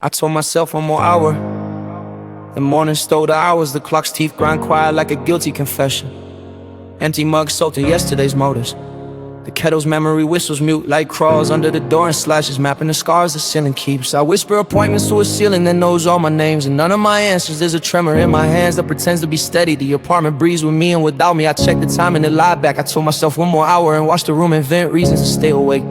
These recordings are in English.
I told myself one more hour. The morning stole the hours, the clock's teeth grind quiet like a guilty confession. Empty mug soaked in yesterday's motives. The kettle's memory whistles mute like crawls under the door and slashes, mapping the scars the ceiling keeps. I whisper appointments to a ceiling that knows all my names and none of my answers. There's a tremor in my hands that pretends to be steady. The apartment breathes with me and without me. I check the time and it lied back. I told myself one more hour and watch the room invent reasons to stay awake.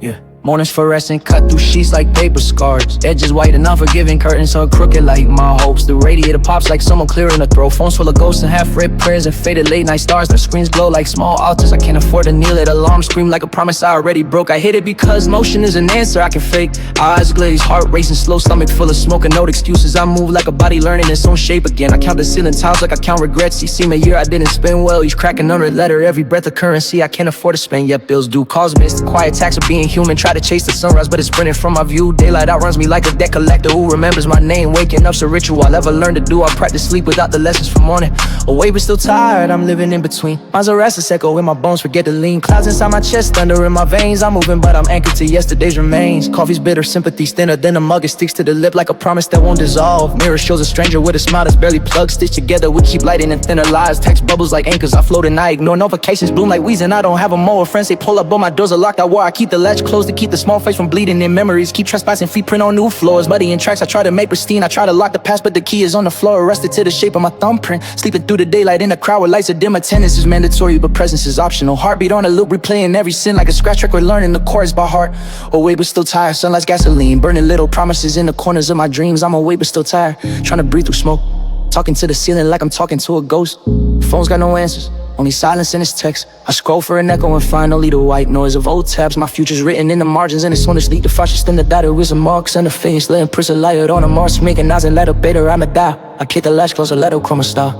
Yeah. Mornings fluorescent, cut through sheets like paper scars. Edges white and unforgiving, curtains are crooked like my hopes. The radiator pops like someone clearing a throat. Phones full of ghosts and half-read prayers and faded late night stars. Their screens glow like small altars. I can't afford to kneel at alarms, scream like a promise I already broke. I hit it because motion is an answer I can fake. Eyes glaze, heart racing slow, stomach full of smoke and no excuses. I move like a body learning its own shape again. I count the ceiling tiles like I count regrets. Each seem a year I didn't spend well. Each crack another letter, every breath a currency I can't afford to spend. Yet bills due, calls missed. The quiet tax of being human. Try to chase the sunrise, but it's sprinting from my view. Daylight outruns me like a debt collector who remembers my name. Waking up's a ritual I'll ever learn to do. I practice sleep without the lessons from morning. Awake but still tired, I'm living in between. Mine's a restless echo in my bones, forget to lean. Clouds inside my chest, thunder in my veins. I'm moving but I'm anchored to yesterday's remains. Coffee's bitter, sympathy's thinner than a mug. It sticks to the lip like a promise that won't dissolve. Mirror shows a stranger with a smile that's barely plugged. Stitched together, we keep lighting in thinner lies. Text bubbles like anchors, I float and I ignore notifications. Bloom like weeds and I don't have a mower. Friends say pull up but my doors are locked. I war, I keep the latch closed to keep the small face from bleeding in memories. Keep trespassing, feet print on new floors. Muddy in tracks I try to make pristine. I try to lock the past but the key is on the floor, arrested to the shape of my thumbprint. Sleeping through the daylight in a crowd with lights are dim. Attendance is mandatory but presence is optional. Heartbeat on a loop, replaying every sin like a scratch record, learning the chords by heart. Awake but still tired, sunlight's gasoline. Burning little promises in the corners of my dreams. I'm awake but still tired, trying to breathe through smoke. Talking to the ceiling like I'm talking to a ghost. Phone's got no answers, only silence in its text. I scroll for an echo and find only the white noise of old tabs. My future's written in the margins and it's on the sleep. The fascist in the data with some marks on the face. Letting prison light on a Mars, making eyes and let up better, I'm a die. I kick the latch, close a letter, chroma star.